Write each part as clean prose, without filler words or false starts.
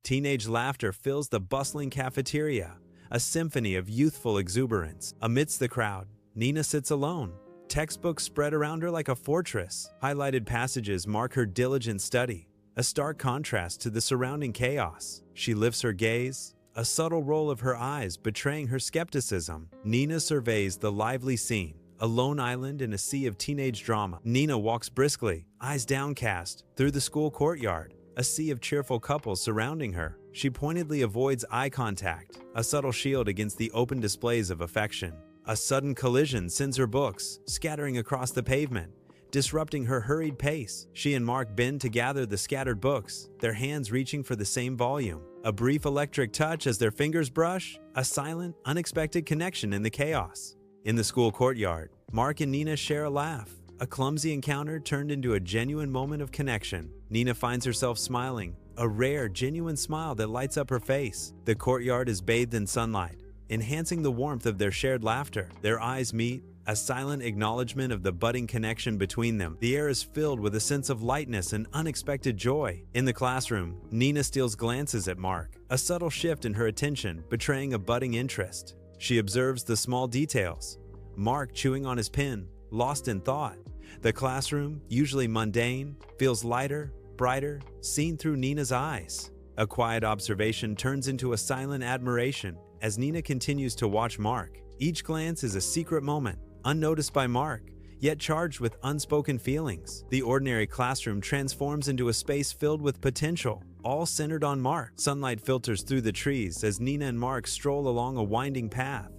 Teenage laughter fills the bustling cafeteria, a symphony of youthful exuberance. Amidst the crowd, Nina sits alone. Textbooks spread around her like a fortress. Highlighted passages mark her diligent study, a stark contrast to the surrounding chaos. She lifts her gaze, a subtle roll of her eyes betraying her skepticism. Nina surveys the lively scene, a lone island in a sea of teenage drama. Nina walks briskly, eyes downcast, through the school courtyard, a sea of cheerful couples surrounding her. She pointedly avoids eye contact, a subtle shield against the open displays of affection. A sudden collision sends her books scattering across the pavement, disrupting her hurried pace. She and Mark bend to gather the scattered books, their hands reaching for the same volume. A brief electric touch as their fingers brush, a silent, unexpected connection in the chaos. In the school courtyard, Mark and Nina share a laugh. A clumsy encounter turned into a genuine moment of connection. Nina finds herself smiling, a rare, genuine smile that lights up her face. The courtyard is bathed in sunlight, enhancing the warmth of their shared laughter. Their eyes meet, a silent acknowledgement of the budding connection between them. The air is filled with a sense of lightness and unexpected joy. In the classroom, Nina steals glances at Mark, a subtle shift in her attention, betraying a budding interest. She observes the small details. Mark chewing on his pen, lost in thought. The classroom, usually mundane, feels lighter, brighter, seen through Nina's eyes. A quiet observation turns into a silent admiration as Nina continues to watch Mark. Each glance is a secret moment, unnoticed by Mark, yet charged with unspoken feelings. The ordinary classroom transforms into a space filled with potential, all centered on Mark. Sunlight filters through the trees as Nina and Mark stroll along a winding path,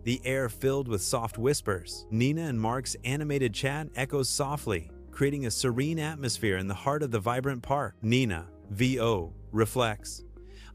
the air filled with soft whispers. Nina and Mark's animated chat echoes softly, creating a serene atmosphere in the heart of the vibrant park. Nina, VO, reflects,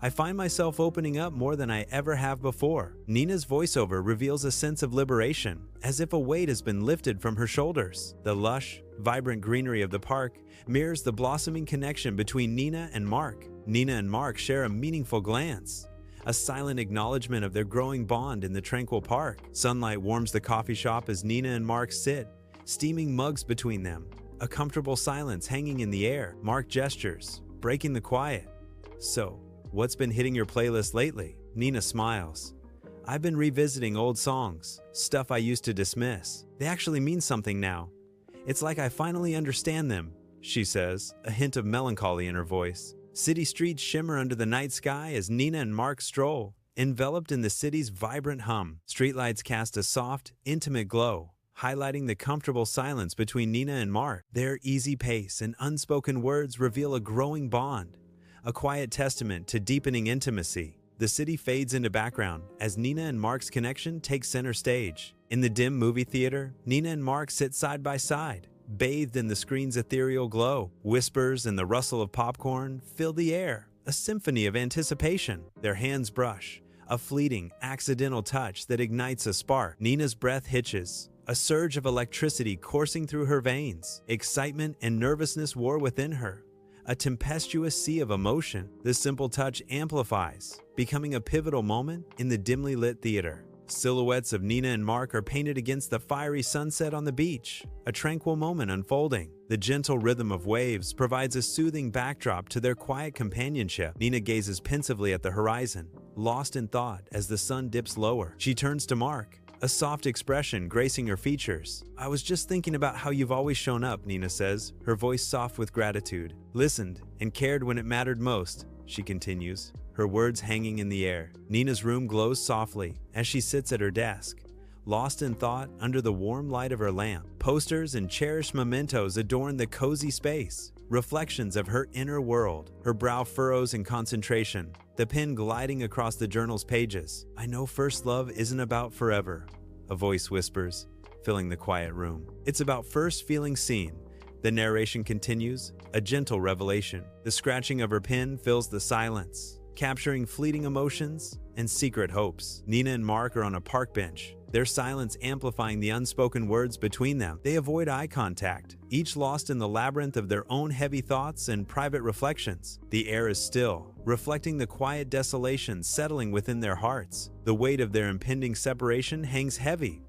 I find myself opening up more than I ever have before. Nina's voiceover reveals a sense of liberation, as if a weight has been lifted from her shoulders. The lush, vibrant greenery of the park mirrors the blossoming connection between Nina and Mark. Nina and Mark share a meaningful glance, a silent acknowledgement of their growing bond in the tranquil park. Sunlight warms the coffee shop as Nina and Mark sit, steaming mugs between them, a comfortable silence hanging in the air. Mark gestures, breaking the quiet. So, what's been hitting your playlist lately? Nina smiles. I've been revisiting old songs, stuff I used to dismiss. They actually mean something now. It's like I finally understand them, she says, a hint of melancholy in her voice. City streets shimmer under the night sky as Nina and Mark stroll, enveloped in the city's vibrant hum. Streetlights cast a soft, intimate glow, highlighting the comfortable silence between Nina and Mark. Their easy pace and unspoken words reveal a growing bond, a quiet testament to deepening intimacy. The city fades into background as Nina and Mark's connection takes center stage. In the dim movie theater, Nina and Mark sit side by side, bathed in the screen's ethereal glow. Whispers and the rustle of popcorn fill the air, a symphony of anticipation. Their hands brush, a fleeting, accidental touch that ignites a spark. Nina's breath hitches, a surge of electricity coursing through her veins. Excitement and nervousness war within her, a tempestuous sea of emotion. This simple touch amplifies, becoming a pivotal moment in the dimly lit theater. Silhouettes of Nina and Mark are painted against the fiery sunset on the beach, a tranquil moment unfolding. The gentle rhythm of waves provides a soothing backdrop to their quiet companionship. Nina gazes pensively at the horizon, lost in thought as the sun dips lower. She turns to Mark, a soft expression gracing her features. I was just thinking about how you've always shown up, Nina says, her voice soft with gratitude. Listened and cared when it mattered most, she continues, her words hanging in the air. Nina's room glows softly as she sits at her desk, lost in thought under the warm light of her lamp. Posters and cherished mementos adorn the cozy space, reflections of her inner world. Her brow furrows in concentration, the pen gliding across the journal's pages. I know first love isn't about forever, a voice whispers, filling the quiet room. It's about first feeling seen. The narration continues, a gentle revelation. The scratching of her pen fills the silence, capturing fleeting emotions and secret hopes. Nina and Mark are on a park bench, their silence amplifying the unspoken words between them. They avoid eye contact, each lost in the labyrinth of their own heavy thoughts and private reflections. The air is still, reflecting the quiet desolation settling within their hearts. The weight of their impending separation hangs heavy,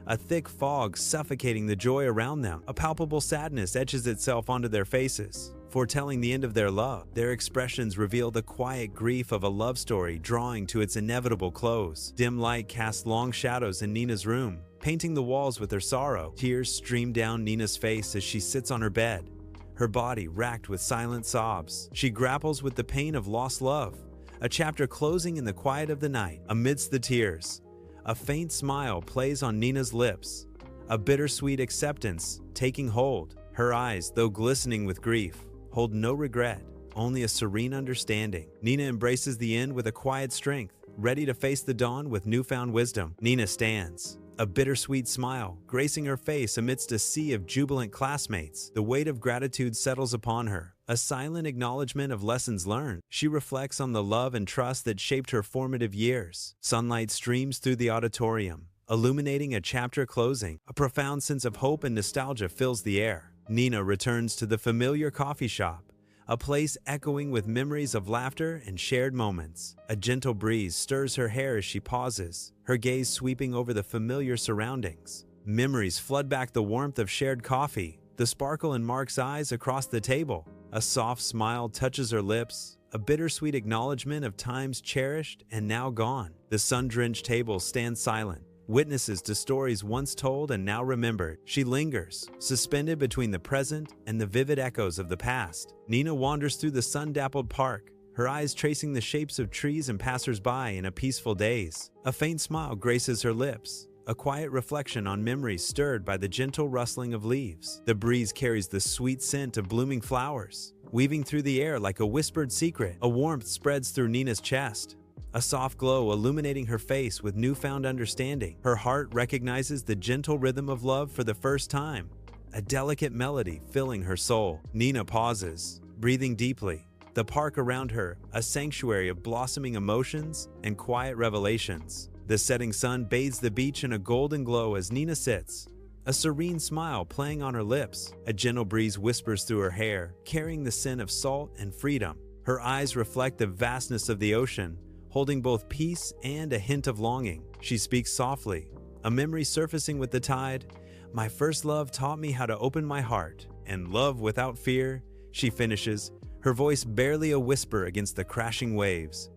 a thick fog suffocating the joy around them. A palpable sadness etches itself onto their faces, foretelling the end of their love. Their expressions reveal the quiet grief of a love story drawing to its inevitable close. Dim light casts long shadows in Nina's room, painting the walls with her sorrow. Tears stream down Nina's face as she sits on her bed, her body racked with silent sobs. She grapples with the pain of lost love, a chapter closing in the quiet of the night. Amidst the tears, a faint smile plays on Nina's lips, a bittersweet acceptance taking hold. Her eyes, though glistening with grief, hold no regret, only a serene understanding. Nina embraces the end with a quiet strength, ready to face the dawn with newfound wisdom. Nina stands, a bittersweet smile gracing her face amidst a sea of jubilant classmates. The weight of gratitude settles upon her, a silent acknowledgement of lessons learned. She reflects on the love and trust that shaped her formative years. Sunlight streams through the auditorium, illuminating a chapter closing. A profound sense of hope and nostalgia fills the air. Nina returns to the familiar coffee shop, a place echoing with memories of laughter and shared moments. A gentle breeze stirs her hair as she pauses, her gaze sweeping over the familiar surroundings. Memories flood back the warmth of shared coffee, the sparkle in Mark's eyes across the table. A soft smile touches her lips, a bittersweet acknowledgement of times cherished and now gone. The sun-drenched table stands silent, witnesses to stories once told and now remembered. She lingers, suspended between the present and the vivid echoes of the past. Nina wanders through the sun-dappled park, her eyes tracing the shapes of trees and passers-by in a peaceful daze. A faint smile graces her lips, a quiet reflection on memories stirred by the gentle rustling of leaves. The breeze carries the sweet scent of blooming flowers, weaving through the air like a whispered secret. A warmth spreads through Nina's chest, a soft glow illuminating her face with newfound understanding. Her heart recognizes the gentle rhythm of love for the first time, a delicate melody filling her soul. Nina pauses, breathing deeply. The park around her, a sanctuary of blossoming emotions and quiet revelations. The setting sun bathes the beach in a golden glow as Nina sits, a serene smile playing on her lips. A gentle breeze whispers through her hair, carrying the scent of salt and freedom. Her eyes reflect the vastness of the ocean, holding both peace and a hint of longing. She speaks softly, a memory surfacing with the tide. My first love taught me how to open my heart and love without fear. She finishes, her voice barely a whisper against the crashing waves.